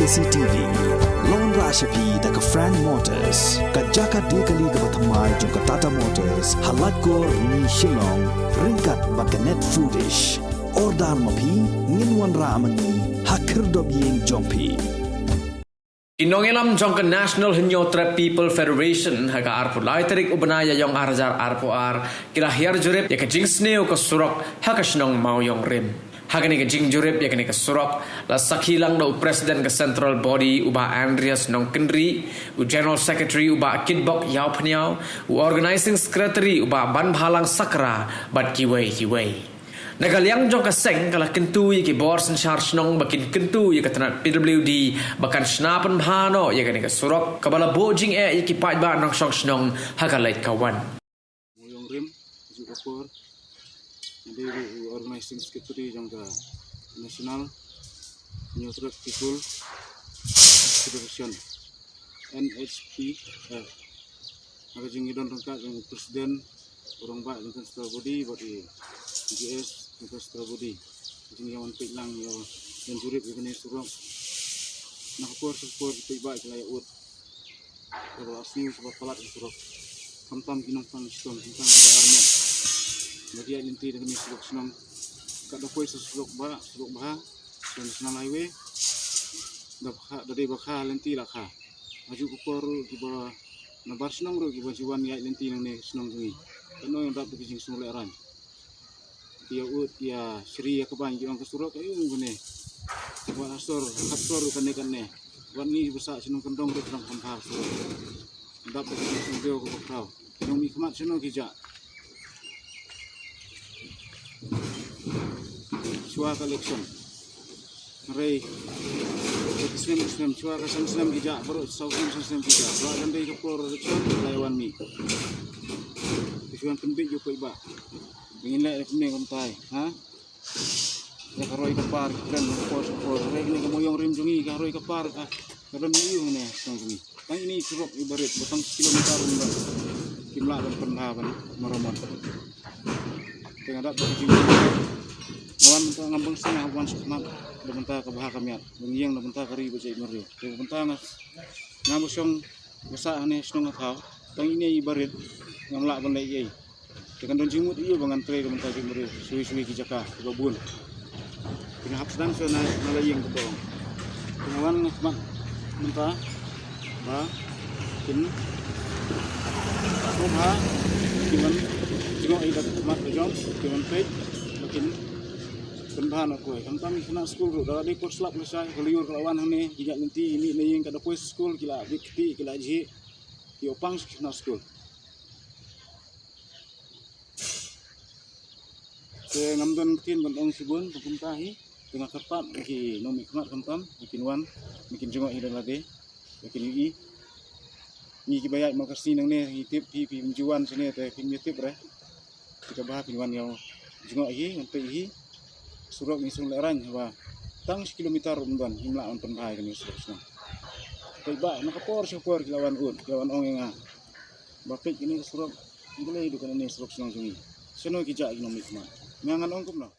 KCTV Lon Rashapi daga Frank Motors kajaka dekali ga bathamai jong Tata Motors halat ko ni Shillong ringkat bakanet foodish ordal mapi nginwan ramani hakir dobyeng jongpi Inongelam jong National Hinyotra People Federation haga arpo laiterik ubanaya yong arjar arpo ar kila hiar jurep ya kajing sneo ko surok haga shnong mau yong rim haga ni kajing jurep ya kani ka surok la sakhilang do president ka central body uba Andreas nong kendri u general secretary uba kidbok yaw phniaw u organizing secretary uba ban bhalang sakra bat kiwei Nagaliang jong kaseng kala kentui ki borsen charge nong bakin kentui ka tanat PWD bakan snapan bhano ya kan ka surok kabala bojing ki pai ba nong song snong hakalait kawan Moyong rim juga por jadi organizing secretary jong ka national Hinyotra People Federation NHP aga jing idon rangka jong presiden orang ba jong central body body GS untuk strawberry jing yang pik lang yo dan jurip ini surok nak support pik ba kelaya ut kalau asli sebab pelat surok kamtam kinong pang stone tentang ada armet bagi inti dengan surok senang kada koi surok bah dan senang highway dari bakha lenti lakha maju kupor kiba nabar senang ro kiba jiwan ya lenti nang ne senang ngi kano yang dapat kijing sungle aran dia ut ya Sri ya kebangi orang kesurok ayo ngene buat asor kane wani besar senong kendong ro terang kampar dapat video ko kau yang mikmat senong kijak Chua collection rei Islam chua ka Islam kijak baru Islam kijak buat dan dei ko collection lawan mi tujuan tembik yo iba ingin lihat ni kontai ha ya karoi kapar kan por rek ni kamoyong rim jungi karoi kapar ka kadang niu ni song jungi kan ini surok ibarat batang kilometer rumah kimla dan penhaban maroman tengah dak bagi awan mentah ngambang sing awan sukmat mentah kabah kamiat mengiang mentah kari bejai meri mentah ngamusyong basa ni senong kau kan ini ibarat ngamla bandai ye dengan don jimut iyo bangan tre mentah jimuri suwi-suwi kijaka babun kena hapsan sona nalaying kebong pengawan mak mentah ba kin rumah kiman jengok idat mak jong kiman pej makin penbahan aku kami kena school dah di course lab selesai keliur lawan ni jingat nanti ini laying kada kuis school kila bikti kila ji diopang kena school ngamdon kin bandong sibun pepuntahi tengah kepat ki nomi kemat kamtam bikin wan bikin jengok hidan lagi bikin ui ni ki bayat makasi nang ne hitip pi menjuan sini te kin mitip re kita bah pinwan yang jengok hi nganti hi surok ni sung lerang ba tang kilometer umdan himla on penbahai kan surok sung ba nakapor syukur lawan ud lawan ong nga bapik ini surok ile dukan ni surok sung sungi seno kijak nomi kemat ngangan ongkum lah